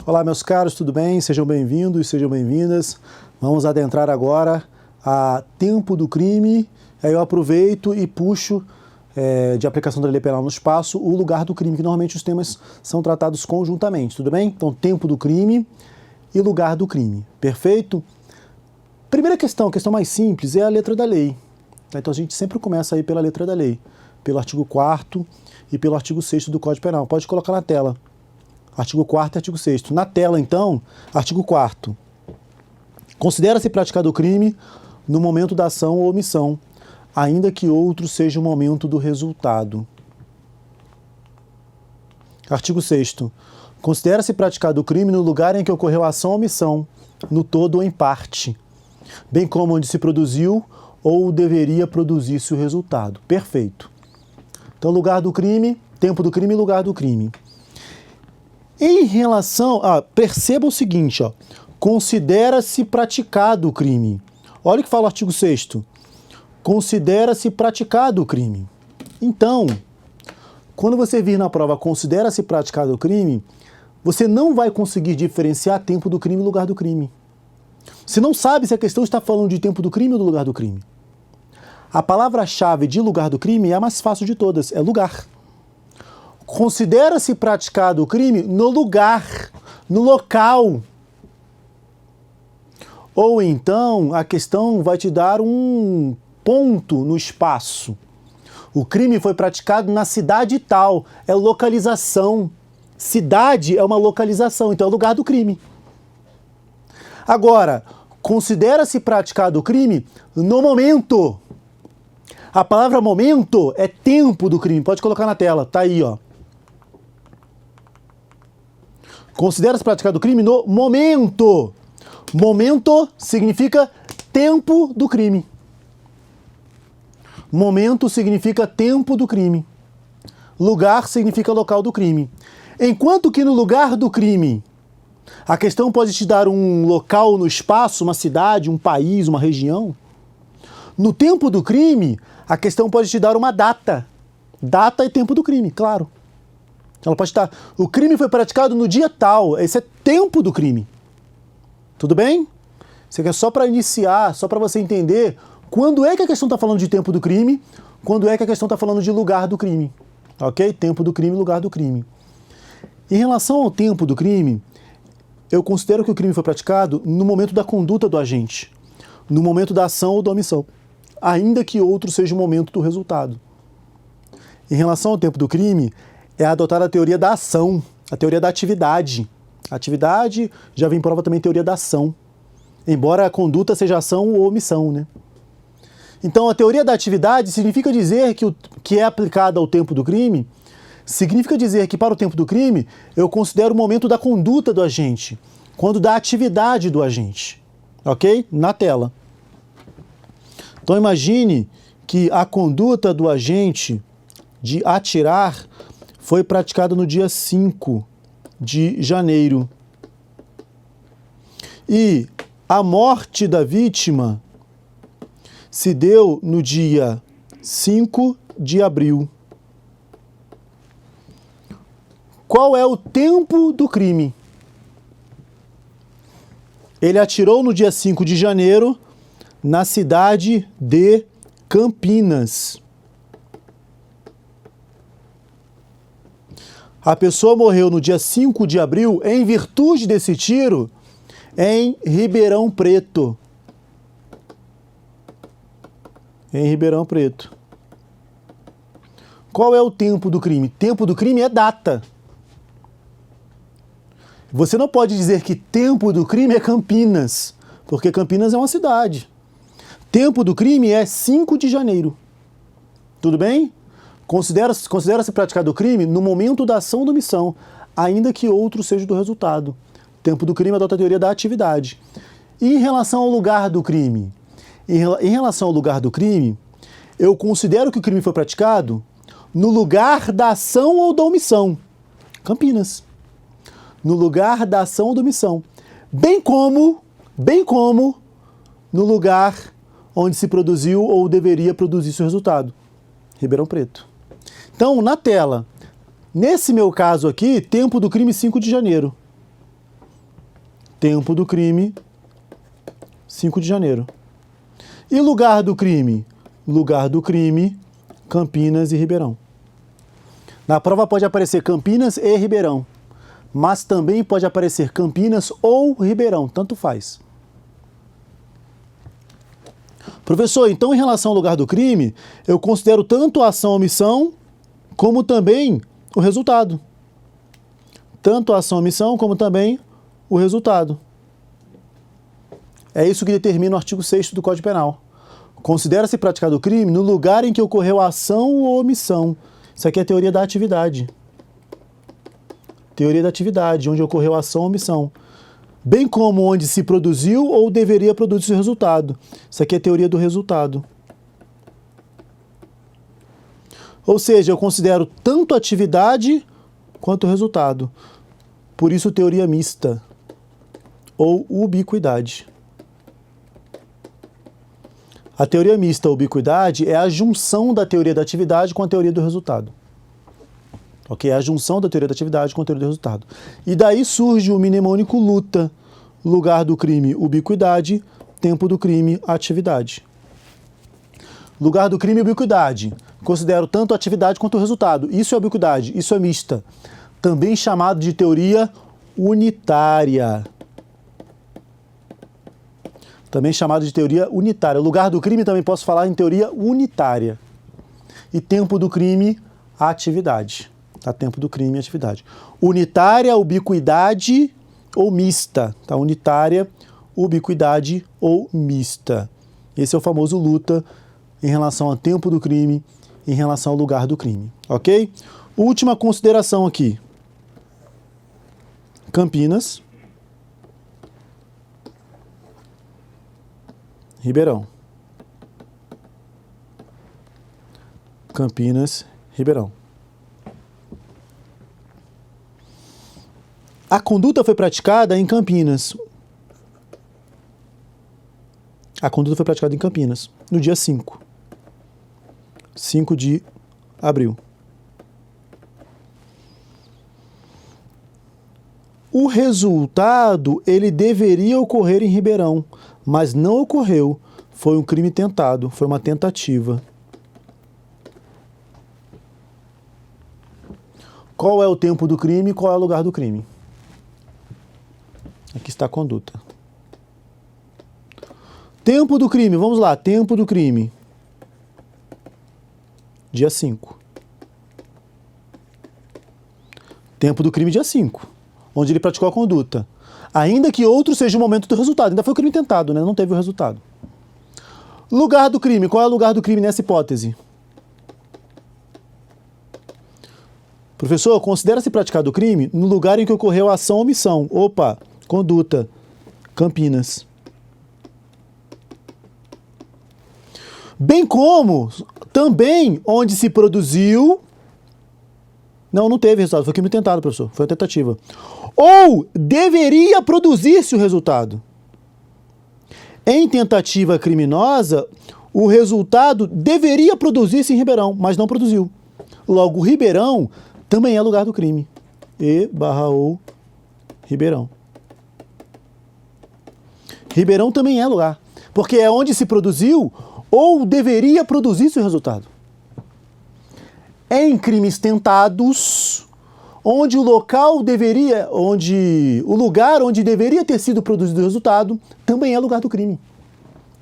Olá, meus caros, tudo bem? Sejam bem-vindos, sejam bem-vindas. Vamos adentrar agora a tempo do crime. Aí eu aproveito e puxo de aplicação da lei penal no espaço o lugar do crime, que normalmente os temas são tratados conjuntamente, tudo bem? Então, tempo do crime e lugar do crime, perfeito? Primeira questão, a questão mais simples, é a letra da lei. Então a gente sempre começa aí pela letra da lei, pelo artigo 4º e pelo artigo 6º do Código Penal. Pode colocar na tela. Artigo 4º e artigo 6º. Na tela, então, artigo 4º. Considera-se praticado o crime no momento da ação ou omissão, ainda que outro seja o momento do resultado. Artigo 6º. Considera-se praticado o crime no lugar em que ocorreu a ação ou omissão, no todo ou em parte, bem como onde se produziu ou deveria produzir-se o resultado. Perfeito. Então, lugar do crime, tempo do crime e lugar do crime. Em relação perceba o seguinte, considera-se praticado o crime. Olha o que fala o artigo 6º. Considera-se praticado o crime. Então, quando você vir na prova considera-se praticado o crime, você não vai conseguir diferenciar tempo do crime e lugar do crime. Você não sabe se a questão está falando de tempo do crime ou do lugar do crime. A palavra-chave de lugar do crime é a mais fácil de todas, é lugar. Considera-se praticado o crime no lugar, no local. Ou então a questão vai te dar um ponto no espaço. O crime foi praticado na cidade tal, é localização. Cidade é uma localização, então é lugar do crime. Agora, considera-se praticado o crime no momento. A palavra momento é tempo do crime. Pode colocar na tela, tá aí, ó. Considera-se praticado o crime no momento. Momento significa tempo do crime. Momento significa tempo do crime. Lugar significa local do crime. Enquanto que no lugar do crime, a questão pode te dar um local no espaço, uma cidade, um país, uma região. No tempo do crime, a questão pode te dar uma data. Data e tempo do crime, claro. Ela pode estar... O crime foi praticado no dia tal. Esse é tempo do crime. Tudo bem? Isso aqui é só para iniciar, só para você entender quando é que a questão está falando de tempo do crime, quando é que a questão está falando de lugar do crime. Ok? Tempo do crime, lugar do crime. Em relação ao tempo do crime, eu considero que o crime foi praticado no momento da conduta do agente, no momento da ação ou da omissão, ainda que outro seja o momento do resultado. Em relação ao tempo do crime, é adotar a teoria da ação, a teoria da atividade. A atividade já vem em prova também a teoria da ação, embora a conduta seja ação ou omissão, né? Então, a teoria da atividade significa dizer que é aplicada ao tempo do crime, significa dizer que para o tempo do crime, eu considero o momento da conduta do agente, quando da atividade do agente. Ok? Na tela. Então, imagine que a conduta do agente de atirar foi praticada no dia 5 de janeiro. E a morte da vítima se deu no dia 5 de abril. Qual é o tempo do crime? Ele atirou no dia 5 de janeiro na cidade de Campinas. A pessoa morreu no dia 5 de abril em virtude desse tiro em Ribeirão Preto. Em Ribeirão Preto. Qual é o tempo do crime? Tempo do crime é data. Você não pode dizer que tempo do crime é Campinas, porque Campinas é uma cidade. Tempo do crime é 5 de janeiro. Tudo bem? Considera-se praticado o crime no momento da ação ou da omissão, ainda que outro seja do resultado. Tempo do crime adota a teoria da atividade. E em relação ao lugar do crime? Em relação ao lugar do crime, eu considero que o crime foi praticado no lugar da ação ou da omissão. Campinas. No lugar da ação ou da omissão. Bem como no lugar onde se produziu ou deveria produzir seu resultado. Ribeirão Preto. Então, na tela, nesse meu caso aqui, tempo do crime 5 de janeiro. tempo do crime, 5 de janeiro. E lugar do crime? Lugar do crime, Campinas e Ribeirão. Na prova pode aparecer Campinas e Ribeirão, mas também pode aparecer Campinas ou Ribeirão, tanto faz. Professor, então em relação ao lugar do crime, eu considero tanto a ação ou omissão, como também o resultado. Tanto a ação ou omissão, como também o resultado. É isso que determina o artigo 6º do Código Penal. Considera-se praticado o crime no lugar em que ocorreu a ação ou omissão. Isso aqui é a teoria da atividade. Teoria da atividade, onde ocorreu a ação ou omissão. Bem como onde se produziu ou deveria produzir o resultado. Isso aqui é a teoria do resultado. Ou seja, eu considero tanto a atividade quanto o resultado. Por isso, teoria mista ou ubiquidade. A teoria mista ou ubiquidade é a junção da teoria da atividade com a teoria do resultado. Ok? É a junção da teoria da atividade com a teoria do resultado. E daí surge o mnemônico luta. Lugar do crime, ubiquidade. Tempo do crime, atividade. Lugar do crime, ubiquidade. Considero tanto a atividade quanto o resultado. Isso é ubiquidade, isso é mista. Também chamado de teoria unitária. Também chamado de teoria unitária. Lugar do crime também posso falar em teoria unitária. E tempo do crime, atividade. Tá? Tempo do crime, atividade. Unitária, ubiquidade ou mista. Tá? Unitária, ubiquidade ou mista. Esse é o famoso luta em relação ao tempo do crime, em relação ao lugar do crime. Ok? Última consideração aqui. Campinas, Ribeirão. Campinas, Ribeirão. A conduta foi praticada em Campinas. A conduta foi praticada em Campinas, no dia 5. 5 de abril. O resultado, ele deveria ocorrer em Ribeirão, mas não ocorreu. Foi um crime tentado, foi uma tentativa. Qual é o tempo do crime e qual é o lugar do crime? Aqui está a conduta. Tempo do crime, vamos lá, tempo do crime. Dia 5. Tempo do crime, dia 5, onde ele praticou a conduta. Ainda que outro seja o momento do resultado. Ainda foi o crime tentado, né? Não teve o resultado. Lugar do crime. Qual é o lugar do crime nessa hipótese? Professor, considera-se praticado o crime no lugar em que ocorreu a ação ou omissão. Opa, conduta. Campinas. Bem como também onde se produziu... Não teve resultado. Foi crime tentado, professor. Foi uma tentativa. Ou deveria produzir-se o resultado. Em tentativa criminosa, o resultado deveria produzir-se em Ribeirão, mas não produziu. Logo, Ribeirão também é lugar do crime. E/ou Ribeirão. Ribeirão também é lugar, porque é onde se produziu ou deveria produzir-se o resultado. Em crimes tentados, onde o lugar onde deveria ter sido produzido o resultado, também é lugar do crime.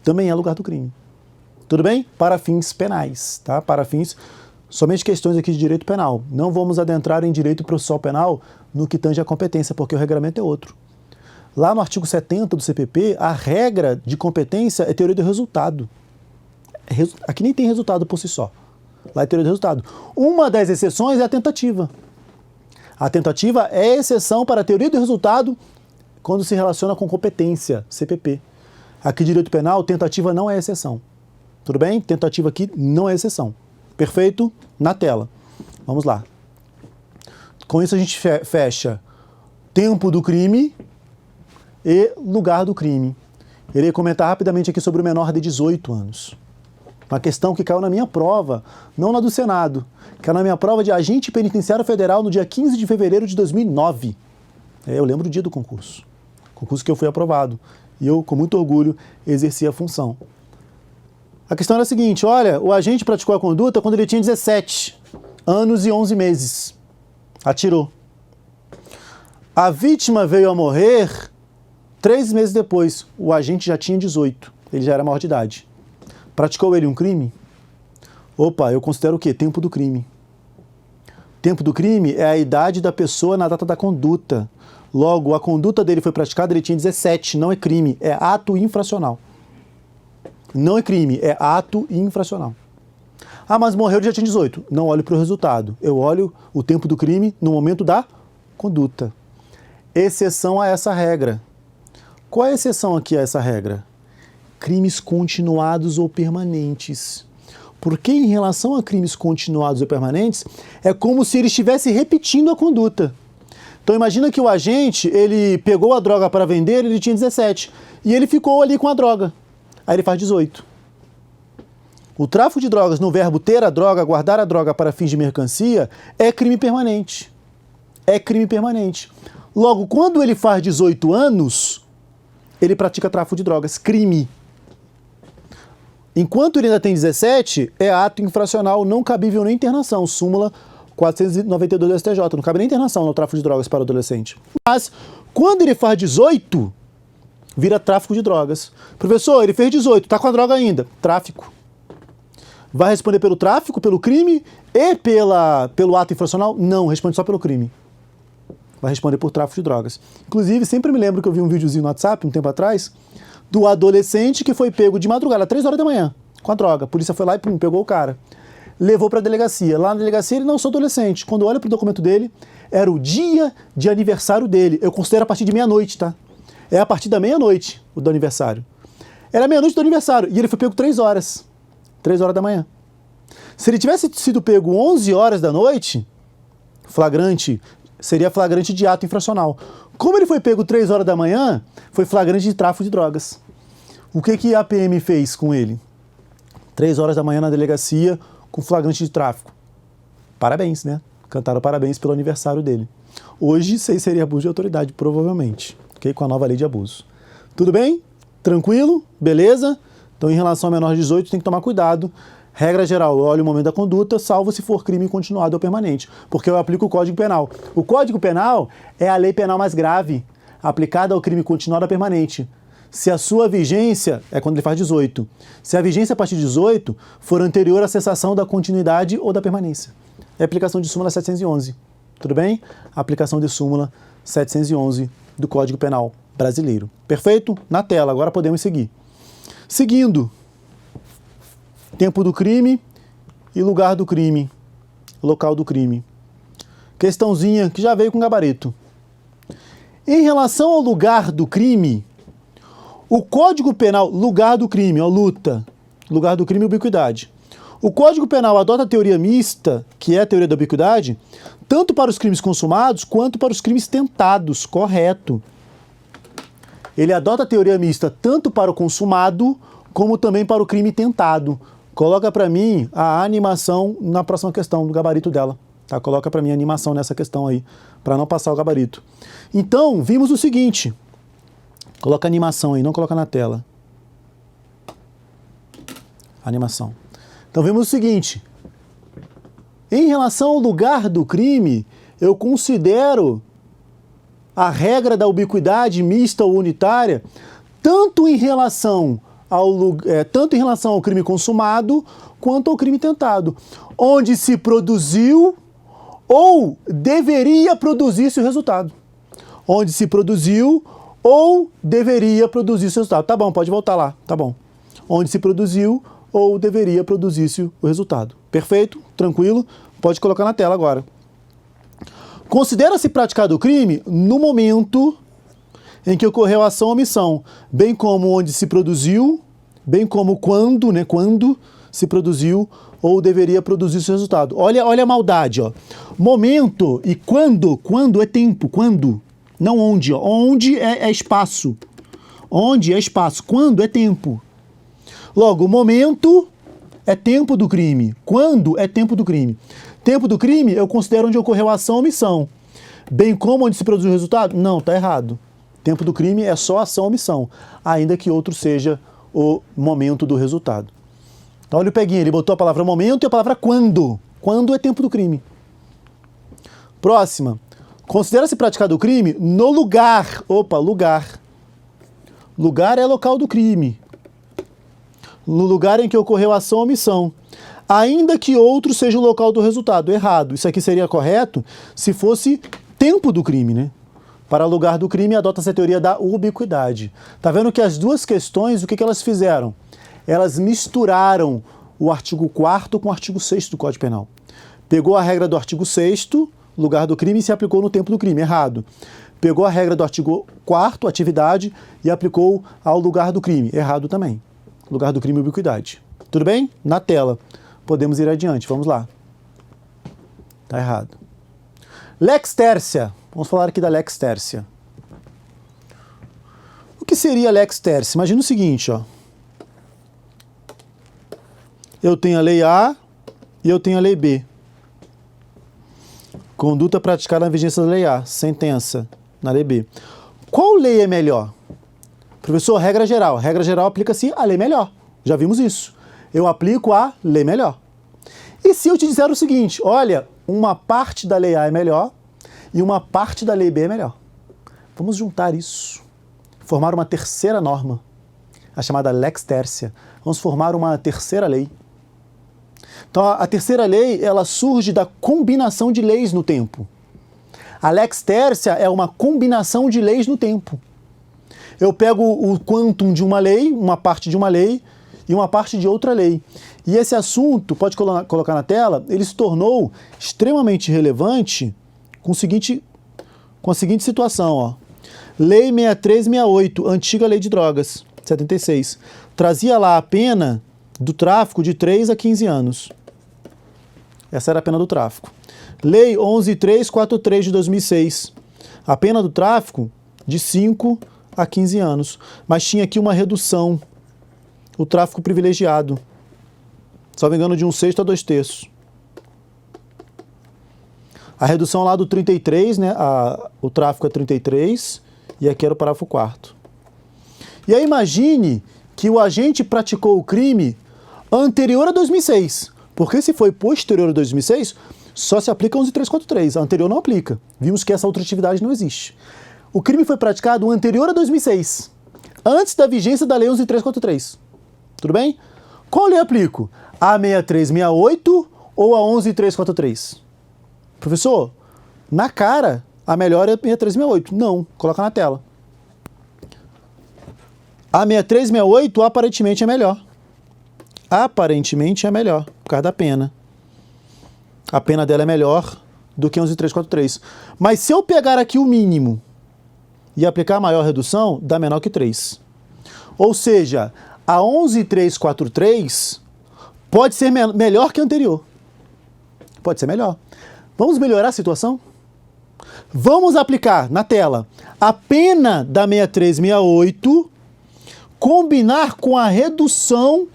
Também é lugar do crime. Tudo bem? Para fins penais, tá? Para fins, somente questões aqui de direito penal. Não vamos adentrar em direito processual penal no que tange a competência, porque o regramento é outro. Lá no artigo 70 do CPP, a regra de competência é teoria do resultado. Aqui nem tem resultado por si só. Lá é teoria do resultado. Uma das exceções é a tentativa. A tentativa é exceção para a teoria do resultado quando se relaciona com competência, CPP. Aqui, direito penal, tentativa não é exceção. Tudo bem? Tentativa aqui não é exceção. Perfeito? Na tela. Vamos lá. Com isso a gente fecha tempo do crime e lugar do crime. Irei comentar rapidamente aqui sobre o menor de 18 anos. Uma questão que caiu na minha prova, não na do Senado, caiu na minha prova de agente penitenciário federal no dia 15 de fevereiro de 2009. Eu lembro o dia do concurso. concurso que eu fui aprovado. E eu, com muito orgulho, exerci a função. A questão era a seguinte, olha, o agente praticou a conduta quando ele tinha 17 anos e 11 meses. Atirou. A vítima veio a morrer 3 meses depois. O agente já tinha 18. Ele já era maior de idade. Praticou ele um crime? Opa, eu considero o quê? Tempo do crime. Tempo do crime é a idade da pessoa na data da conduta. Logo, a conduta dele foi praticada, ele tinha 17. Não é crime, é ato infracional. Não é crime, é ato infracional. Ah, mas morreu, ele já tinha 18. Não olho para o resultado. Eu olho o tempo do crime no momento da conduta. Exceção a essa regra. Qual é a exceção aqui a essa regra? Crimes continuados ou permanentes. Porque em relação a crimes continuados ou permanentes, é como se ele estivesse repetindo a conduta. Então imagina que o agente, ele pegou a droga para vender, ele tinha 17. E ele ficou ali com a droga. Aí ele faz 18. O tráfico de drogas no verbo ter a droga, guardar a droga para fins de mercancia, é crime permanente. É crime permanente. Logo, quando ele faz 18 anos, ele pratica tráfico de drogas. Crime. Enquanto ele ainda tem 17, é ato infracional não cabível nem internação. Súmula 492 do STJ. Não cabe nem internação no tráfico de drogas para o adolescente. Mas, quando ele faz 18, vira tráfico de drogas. Professor, ele fez 18, está com a droga ainda. Tráfico. Vai responder pelo tráfico, pelo crime e pelo ato infracional? Não, responde só pelo crime. Vai responder por tráfico de drogas. Inclusive, sempre me lembro que eu vi um videozinho no WhatsApp, um tempo atrás, do adolescente que foi pego de madrugada, 3 horas da manhã, com a droga. A polícia foi lá e pegou o cara. Levou para a delegacia. Lá na delegacia ele não sou adolescente. Quando eu olho para o documento dele, era o dia de aniversário dele. Eu considero a partir de meia-noite, tá? É a partir da meia-noite o do aniversário. Era meia-noite do aniversário e ele foi pego 3 horas. 3 horas da manhã. Se ele tivesse sido pego 11 horas da noite, flagrante, seria flagrante de ato infracional. Como ele foi pego 3 horas da manhã, foi flagrante de tráfico de drogas. O que a PM fez com ele? 3 horas da manhã na delegacia com flagrante de tráfico. Parabéns, né? Cantaram parabéns pelo aniversário dele. Hoje, isso aí seria abuso de autoridade, provavelmente. Ok? Com a nova lei de abuso. Tudo bem? Tranquilo? Beleza? Então, em relação a menor de 18, tem que tomar cuidado. Regra geral, eu olho o momento da conduta, salvo se for crime continuado ou permanente, porque eu aplico o Código Penal. O Código Penal é a lei penal mais grave, aplicada ao crime continuado ou permanente. Se a sua vigência, é quando ele faz 18, se a vigência a partir de 18 for anterior à cessação da continuidade ou da permanência. É a aplicação de súmula 711. Tudo bem? A aplicação de súmula 711 do Código Penal brasileiro. Perfeito? Na tela, agora podemos seguir. Seguindo, tempo do crime e lugar do crime, local do crime. Questãozinha que já veio com gabarito. Em relação ao lugar do crime, o Código Penal, lugar do crime, ó, luta, lugar do crime e ubiquidade. O Código Penal adota a teoria mista, que é a teoria da ubiquidade, tanto para os crimes consumados quanto para os crimes tentados, correto. Ele adota a teoria mista tanto para o consumado como também para o crime tentado. Coloca para mim a animação na próxima questão, do gabarito dela. Tá? Coloca para mim a animação nessa questão aí, para não passar o gabarito. Então, vimos o seguinte. Coloca a animação aí, não coloca na tela. Animação. Então, vimos o seguinte. Em relação ao lugar do crime, eu considero a regra da ubiquidade mista ou unitária tanto em relação ao crime consumado quanto ao crime tentado, onde se produziu ou deveria produzir-se o resultado. Onde se produziu ou deveria produzir-se o resultado. Tá bom, pode voltar lá, tá bom. Onde se produziu ou deveria produzir-se o resultado. Perfeito? Tranquilo? Pode colocar na tela agora. Considera-se praticado o crime no momento em que ocorreu a ação ou omissão, bem como onde se produziu, bem como quando, né, quando se produziu ou deveria produzir esse resultado. Olha a maldade, ó. Momento e quando é tempo, quando, não onde, ó. Onde é espaço. Onde é espaço, quando é tempo. Logo, momento é tempo do crime, quando é tempo do crime. Tempo do crime eu considero onde ocorreu a ação ou omissão. Bem como onde se produziu o resultado? Não, tá errado. Tempo do crime é só ação ou omissão, ainda que outro seja o momento do resultado. Então olha o Peguinha, ele botou a palavra momento e a palavra quando. Quando é tempo do crime. Próxima. Considera-se praticado o crime no lugar. Opa, lugar. Lugar é local do crime. No lugar em que ocorreu a ação ou omissão. Ainda que outro seja o local do resultado. Errado. Isso aqui seria correto se fosse tempo do crime, né? Para lugar do crime, adota-se a teoria da ubiquidade. Tá vendo que as duas questões, o que elas fizeram? Elas misturaram o artigo 4º com o artigo 6º do Código Penal. Pegou a regra do artigo 6º, lugar do crime, e se aplicou no tempo do crime. Errado. Pegou a regra do artigo 4º, atividade, e aplicou ao lugar do crime. Errado também. Lugar do crime e ubiquidade. Tudo bem? Na tela. Podemos ir adiante. Vamos lá. Tá errado. Lex tercia. Vamos falar aqui da lex tercia. O que seria lex tercia? Imagina o seguinte, ó. Eu tenho a lei A e eu tenho a lei B. Conduta praticada na vigência da lei A. Sentença na lei B. Qual lei é melhor? Professor, regra geral. Regra geral aplica-se a lei melhor. Já vimos isso. Eu aplico a lei melhor. E se eu te disser o seguinte, olha, uma parte da lei A é melhor e uma parte da lei B é melhor. Vamos juntar isso. Formar uma terceira norma, a chamada lex tercia. Vamos formar uma terceira lei. Então, a terceira lei, ela surge da combinação de leis no tempo. A lex tercia é uma combinação de leis no tempo. Eu pego o quantum de uma lei, uma parte de uma lei, e uma parte de outra lei. E esse assunto, pode colocar na tela, ele se tornou extremamente relevante com a seguinte situação, ó. Lei 6368, antiga lei de drogas, 76. Trazia lá a pena do tráfico de 3 a 15 anos. Essa era a pena do tráfico. Lei 11343 de 2006. A pena do tráfico de 5 a 15 anos. Mas tinha aqui uma redução. O tráfico privilegiado. Só me engano, de 1/6 a 2/3. A redução lá do 33, né? O tráfico é 33 e aqui era o parágrafo 4º. E aí imagine que o agente praticou o crime anterior a 2006. Porque se foi posterior a 2006, só se aplica 11343. A anterior não aplica. Vimos que essa outra atividade não existe. O crime foi praticado anterior a 2006, antes da vigência da lei 11343. Tudo bem? Qual lei aplico? A 6368 ou a 11343? Professor, na cara, a melhor é a 6368. Não, coloca na tela. A 6368 aparentemente é melhor. Aparentemente é melhor, por causa da pena. A pena dela é melhor do que 11343. Mas se eu pegar aqui o mínimo e aplicar a maior redução, dá menor que 3. Ou seja, a 11343 pode ser melhor que a anterior. Pode ser melhor. Vamos melhorar a situação? Vamos aplicar na tela a pena da 6368, combinar com a redução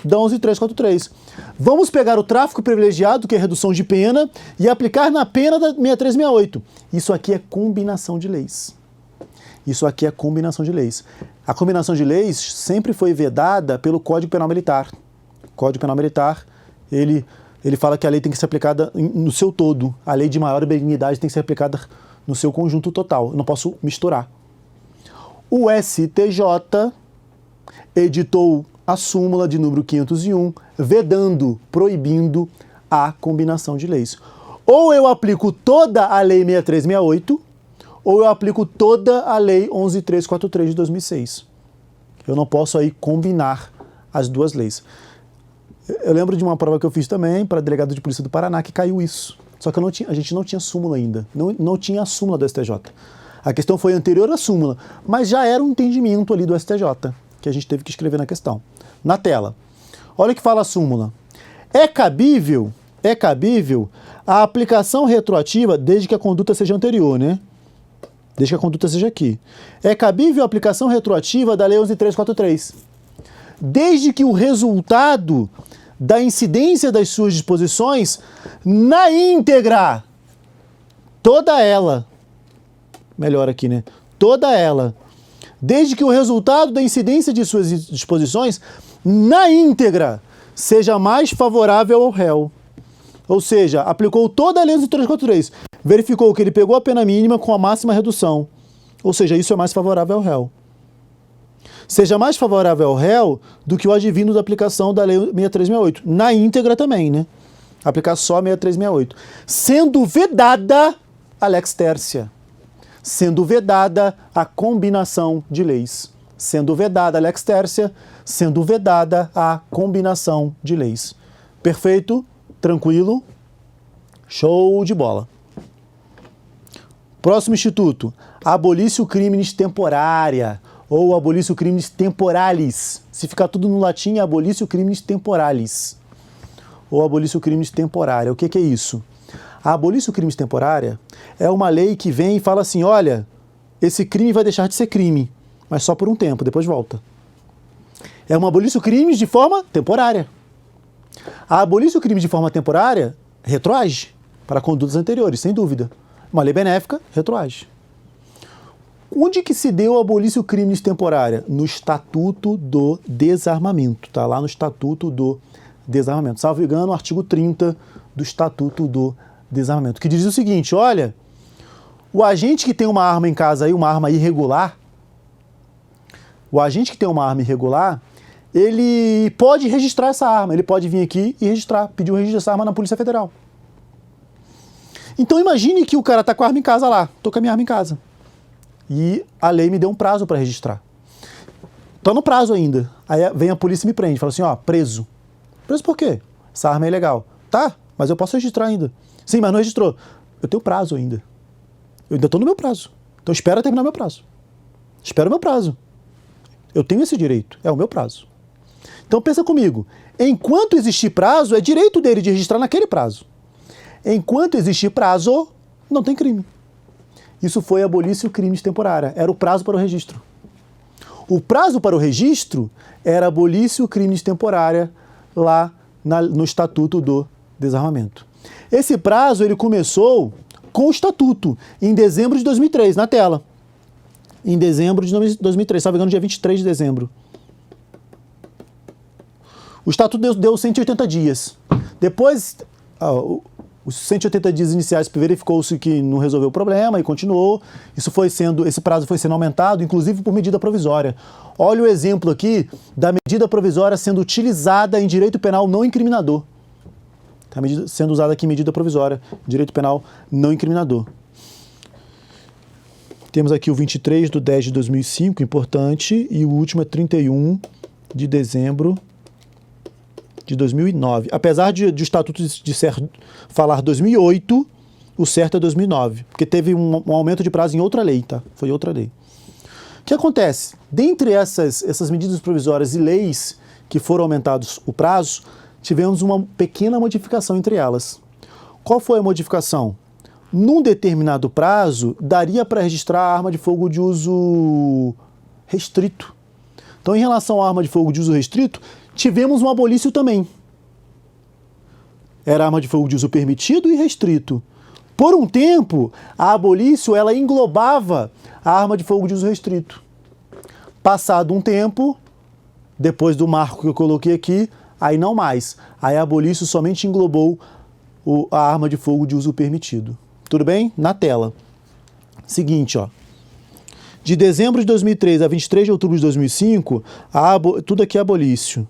da 11343. Vamos pegar o tráfico privilegiado, que é redução de pena, e aplicar na pena da 6368. Isso aqui é combinação de leis. Isso aqui é combinação de leis. A combinação de leis sempre foi vedada pelo Código Penal Militar. O Código Penal Militar, ele fala que a lei tem que ser aplicada no seu todo. A lei de maior benignidade tem que ser aplicada no seu conjunto total. Eu não posso misturar. O STJ editou a súmula de número 501, vedando, proibindo a combinação de leis. Ou eu aplico toda a lei 6368, ou eu aplico toda a lei 11343 de 2006. Eu não posso aí combinar as duas leis. Eu lembro de uma prova que eu fiz também para delegado de polícia do Paraná que caiu isso. Só que a gente não tinha súmula ainda. Não tinha a súmula do STJ. A questão foi anterior à súmula, mas já era um entendimento ali do STJ, que a gente teve que escrever na questão. Na tela. Olha o que fala a súmula. É cabível a aplicação retroativa desde que a conduta seja anterior, né? Desde que a conduta seja aqui. É cabível a aplicação retroativa da lei 11343. Desde que o resultado da incidência das suas disposições na íntegra, toda ela, melhor aqui, né? toda ela, desde que o resultado da incidência de suas disposições, na íntegra, seja mais favorável ao réu. Ou seja, aplicou toda a lei do 343, verificou que ele pegou a pena mínima com a máxima redução. Ou seja, isso é mais favorável ao réu. Seja mais favorável ao réu do que o advindo da aplicação da lei 6368. Na íntegra também, né? Aplicar só 6368. Sendo vedada a lex tercia. Sendo vedada a combinação de leis. Sendo vedada a lex tercia, sendo vedada a combinação de leis. Perfeito? Tranquilo? Show de bola. Próximo instituto. Abolício criminis temporária, ou abolício criminis temporalis. Se ficar tudo no latim, é abolício criminis temporalis. Ou abolício criminis temporária. O que é isso? A abolício criminis temporária é uma lei que vem e fala assim, olha, esse crime vai deixar de ser crime, mas só por um tempo, depois volta. É uma abolício criminis de forma temporária. A abolício criminis de forma temporária retroage para condutas anteriores, sem dúvida. Uma lei benéfica retroage. Onde que se deu a abolício criminis temporária? No Estatuto do Desarmamento. Está lá no Estatuto do Desarmamento. Salvo engano, o artigo 30 do Estatuto do Desarmamento, que diz o seguinte, olha, o agente que tem uma arma em casa aí, uma arma irregular, ele pode registrar essa arma, ele pode vir aqui e registrar, pedir o registro dessa arma na Polícia Federal. Então imagine que o cara está com a arma em casa lá, estou com a minha arma em casa. E a lei me deu um prazo para registrar. Estou no prazo ainda. Aí vem a polícia e me prende. Fala assim, ó, preso. Preso por quê? Essa arma é ilegal. Tá, mas eu posso registrar ainda. Sim, mas não registrou. Eu tenho prazo ainda. Eu ainda estou no meu prazo. Então espera terminar meu prazo. Espera o meu prazo. Eu tenho esse direito. É o meu prazo. Então pensa comigo. Enquanto existir prazo, é direito dele de registrar naquele prazo. Enquanto existir prazo, não tem crime. Isso foi abolício criminis temporária. Era o prazo para o registro. O prazo para o registro era abolício criminis temporária lá no Estatuto do Desarmamento. Esse prazo ele começou com o Estatuto, em dezembro de 2003, na tela. Em dezembro de 2003, estava engano, dia 23 de dezembro. O Estatuto deu 180 dias. Depois, os 180 dias iniciais verificou-se que não resolveu o problema e continuou. Esse prazo foi sendo aumentado, inclusive por medida provisória. Olha o exemplo aqui da medida provisória sendo utilizada em direito penal não incriminador. Está sendo usada aqui medida provisória, direito penal não incriminador. Temos aqui o 23 de 10 de 2005, importante, e o último é 31 de dezembro de 2009. Apesar de o Estatuto falar 2008, o certo é 2009, porque teve um aumento de prazo em outra lei, tá? Foi outra lei. O que acontece? Dentre essas medidas provisórias e leis que foram aumentados o prazo, tivemos uma pequena modificação entre elas. Qual foi a modificação? Num determinado prazo, daria para registrar a arma de fogo de uso restrito. Então, em relação à arma de fogo de uso restrito, tivemos um abolício também. Era arma de fogo de uso permitido e restrito. Por um tempo, a abolício ela englobava a arma de fogo de uso restrito. Passado um tempo, depois do marco que eu coloquei aqui, aí não mais. Aí a abolício somente englobou a arma de fogo de uso permitido. Tudo bem? Na tela. Seguinte, ó. De dezembro de 2003 a 23 de outubro de 2005, tudo aqui é abolício.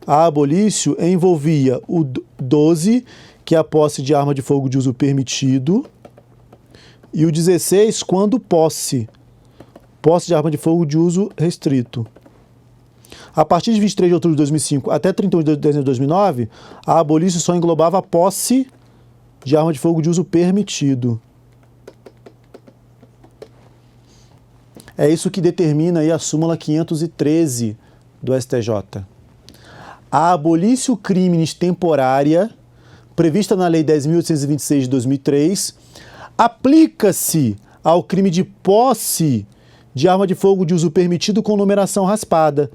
A abolício envolvia o 12, que é a posse de arma de fogo de uso permitido, e o 16, quando posse de arma de fogo de uso restrito. A partir de 23 de outubro de 2005 até 31 de dezembro de 2009, a abolício só englobava a posse de arma de fogo de uso permitido. É isso que determina aí a súmula 513 do STJ. A abolício criminis temporária, prevista na Lei 10.826 de 2003, aplica-se ao crime de posse de arma de fogo de uso permitido com numeração raspada,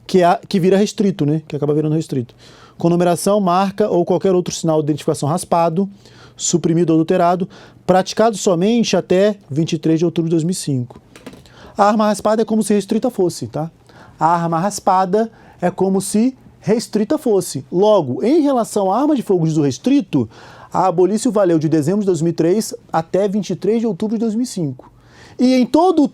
que vira restrito, né? Que acaba virando restrito. Com numeração, marca ou qualquer outro sinal de identificação raspado, suprimido ou adulterado, praticado somente até 23 de outubro de 2005. A arma raspada é como se restrita fosse, tá? A arma raspada é como se restrita fosse. Logo, em relação à arma de fogo de uso restrito, a abolício valeu de dezembro de 2003 até 23 de outubro de 2005. E em todo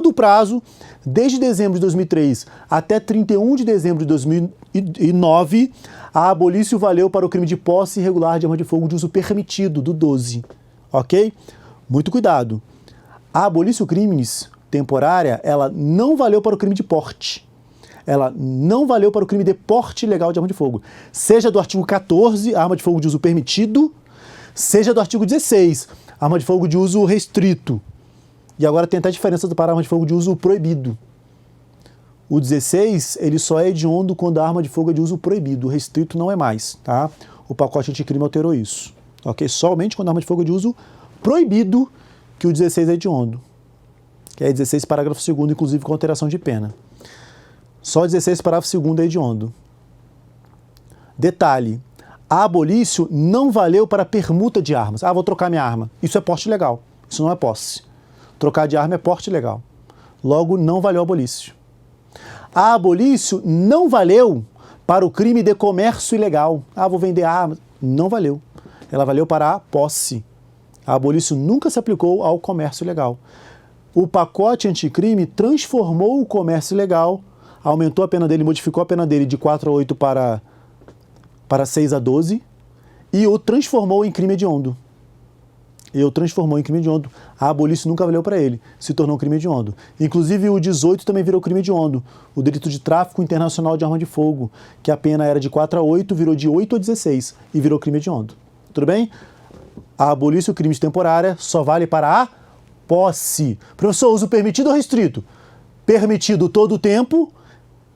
o prazo, desde dezembro de 2003 até 31 de dezembro de 2009, a abolício valeu para o crime de posse irregular de arma de fogo de uso permitido, do 12. Ok? Muito cuidado. A abolício crimes temporária, ela não valeu para o crime de porte. Ela não valeu para o crime de porte ilegal de arma de fogo. Seja do artigo 14, arma de fogo de uso permitido, seja do artigo 16, arma de fogo de uso restrito. E agora tem até a diferença para a arma de fogo de uso proibido. O 16, ele só é hediondo quando a arma de fogo é de uso proibido. O restrito não é mais, tá? O pacote anticrime alterou isso. Ok? Somente quando a arma de fogo é de uso proibido que o 16 é hediondo. Que é 16, parágrafo 2º, inclusive com alteração de pena. Só 16, parágrafo 2º é hediondo. Detalhe, a abolício não valeu para permuta de armas. Ah, vou trocar minha arma. Isso é porte ilegal. Isso não é posse. Trocar de arma é porte ilegal. Logo, não valeu a abolício. A abolício não valeu para o crime de comércio ilegal. Ah, vou vender armas. Não valeu. Ela valeu para a posse. A abolício nunca se aplicou ao comércio ilegal. O pacote anticrime transformou o comércio ilegal, aumentou a pena dele, modificou a pena dele de 4 a 8 para 6 a 12 e o transformou em crime hediondo. A abolício nunca valeu para ele, se tornou um crime hediondo. Inclusive o 18 também virou crime hediondo, o delito de tráfico internacional de arma de fogo, que a pena era de 4 a 8, virou de 8 a 16 e virou crime hediondo. Tudo bem? A abolício crime temporária só vale para a posse. Professor, uso permitido ou restrito? Permitido todo o tempo,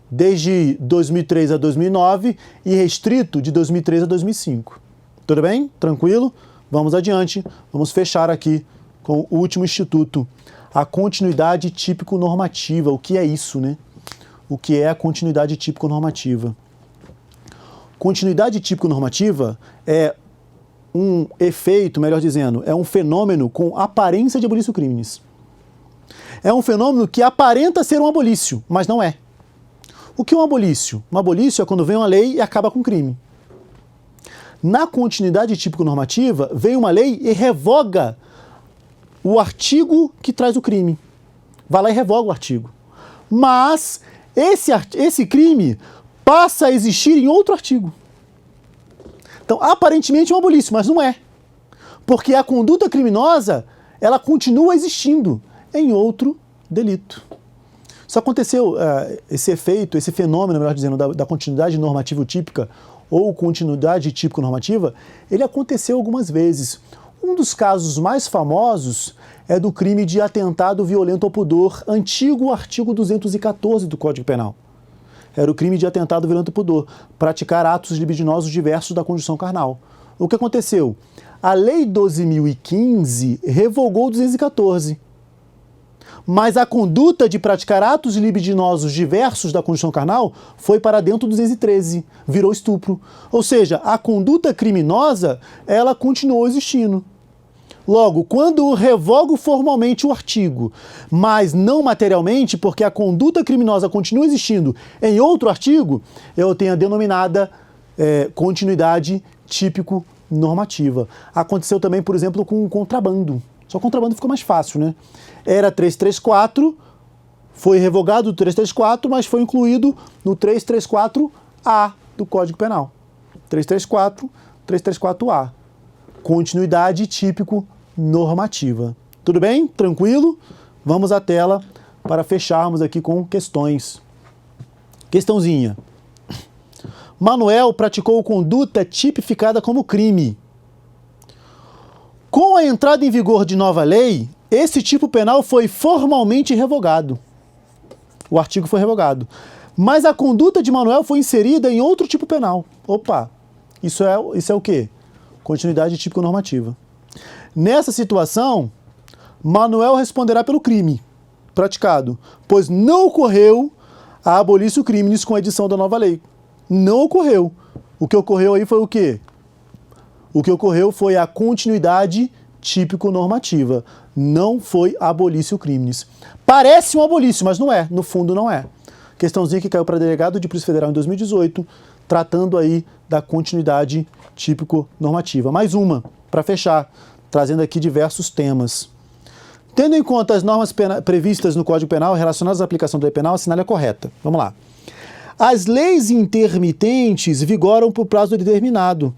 desde 2003 a 2009, e restrito de 2003 a 2005. Tudo bem? Tranquilo? Vamos adiante. Vamos fechar aqui com o último instituto. A continuidade típico-normativa. O que é isso, né? O que é a continuidade típico-normativa? Continuidade típico-normativa é um efeito, melhor dizendo, é um fenômeno com aparência de abolício crimes. É um fenômeno que aparenta ser um abolício, mas não é. O que é um abolício? Um abolício é quando vem uma lei e acaba com o crime. Na continuidade típico-normativa, vem uma lei e revoga o artigo que traz o crime. Vai lá e revoga o artigo. Mas esse crime passa a existir em outro artigo. Então, aparentemente é um abolício, mas não é. Porque a conduta criminosa, ela continua existindo em outro delito. Isso aconteceu, esse efeito, esse fenômeno, melhor dizendo, da continuidade normativa típica ou continuidade típico-normativa, ele aconteceu algumas vezes. Um dos casos mais famosos é do crime de atentado violento ao pudor, antigo artigo 214 do Código Penal. Era o crime de atentado violento ao pudor, praticar atos libidinosos diversos da conjunção carnal. O que aconteceu? A Lei 12.015 revogou o 214. Mas a conduta de praticar atos libidinosos diversos da conjunção carnal foi para dentro do 213, virou estupro. Ou seja, a conduta criminosa, ela continuou existindo. Logo, quando revogo formalmente o artigo, mas não materialmente, porque a conduta criminosa continua existindo em outro artigo, eu tenho a denominada continuidade típico-normativa. Aconteceu também, por exemplo, com o contrabando. Só o contrabando ficou mais fácil, né? Era 334, foi revogado o 334, mas foi incluído no 334A do Código Penal. 334, 334A. Continuidade típico-normativa. Tudo bem? Tranquilo? Vamos à tela para fecharmos aqui com questões. Questãozinha. Manuel praticou conduta tipificada como crime. Com a entrada em vigor de nova lei, esse tipo penal foi formalmente revogado. O artigo foi revogado. Mas a conduta de Manuel foi inserida em outro tipo penal. Opa, isso é o quê? Continuidade típico-normativa. Nessa situação, Manuel responderá pelo crime praticado, pois não ocorreu a abolício crimes com a edição da nova lei. Não ocorreu. O que ocorreu aí foi o quê? O que ocorreu foi a continuidade típico-normativa. Não foi abolício crimes. Parece um abolício, mas não é. No fundo, não é. Questãozinha que caiu para delegado de Polícia Federal em 2018, tratando aí da continuidade típico-normativa. Mais uma, para fechar, trazendo aqui diversos temas. Tendo em conta as normas previstas no Código Penal relacionadas à aplicação da lei penal, assinale a correta. Vamos lá. As leis intermitentes vigoram por prazo determinado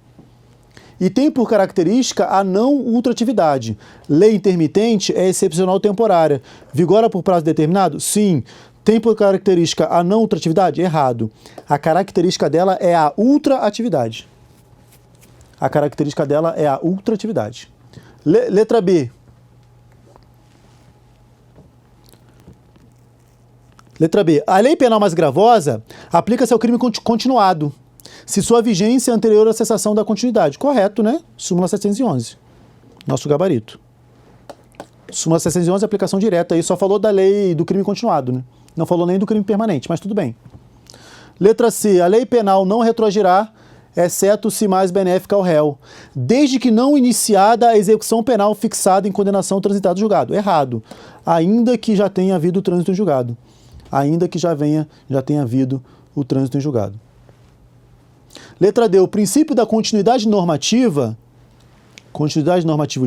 e tem por característica a não ultratividade. Lei intermitente é excepcional temporária. Vigora por prazo determinado? Sim. Tem por característica a não ultratividade? Errado. A característica dela é a ultraatividade. A característica dela é a ultratividade. Letra B. Letra B. A lei penal mais gravosa aplica-se ao crime continuado, se sua vigência é anterior à cessação da continuidade. Correto, né? Súmula 711. Nosso gabarito. Súmula 711, aplicação direta. Aí só falou da lei do crime continuado, né? Não falou nem do crime permanente, mas tudo bem. Letra C. A lei penal não retroagirá, exceto se mais benéfica ao réu, desde que não iniciada a execução penal fixada em condenação transitada do julgado. Errado. Ainda que já tenha havido o trânsito em julgado. Ainda que já tenha havido o trânsito em julgado. Letra D. O princípio da continuidade normativa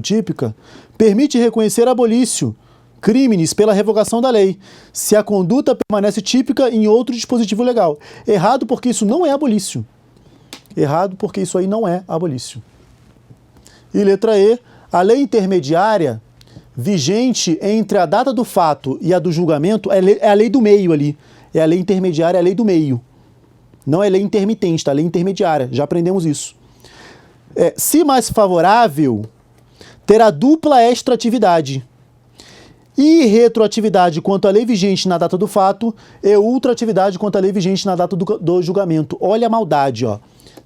típica, permite reconhecer abolício crimes pela revogação da lei, se a conduta permanece típica em outro dispositivo legal. Errado porque isso não é abolício. Errado porque isso aí não é abolício. E letra E. A lei intermediária vigente entre a data do fato e a do julgamento é a lei do meio ali. É a lei intermediária, é a lei do meio. Não é lei intermitente, tá? Lei intermediária. Já aprendemos isso. Se mais favorável, terá dupla extratividade. E retroatividade quanto à lei vigente na data do fato e ultratividade quanto à lei vigente na data do julgamento. Olha a maldade, ó.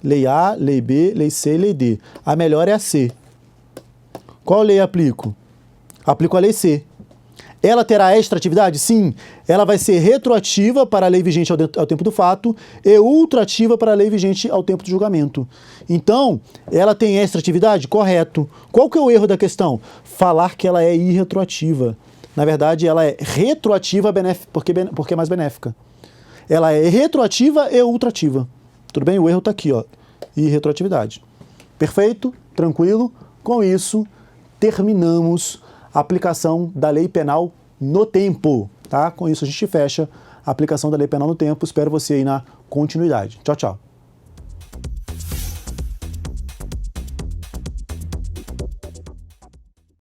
Lei A, lei B, lei C, lei D. A melhor é a C. Qual lei aplico? Aplico a lei C. Ela terá extratividade? Sim. Ela vai ser retroativa para a lei vigente ao tempo do fato e ultrativa para a lei vigente ao tempo do julgamento. Então, ela tem extratividade? Correto. Qual que é o erro da questão? Falar que ela é irretroativa. Na verdade, ela é retroativa porque é mais benéfica. Ela é retroativa e ultrativa. Tudo bem? O erro está aqui, ó. Irretroatividade. Perfeito? Tranquilo? Com isso, terminamos a aplicação da lei penal no tempo, tá? Com isso a gente fecha a aplicação da lei penal no tempo. Espero você aí na continuidade. Tchau, tchau.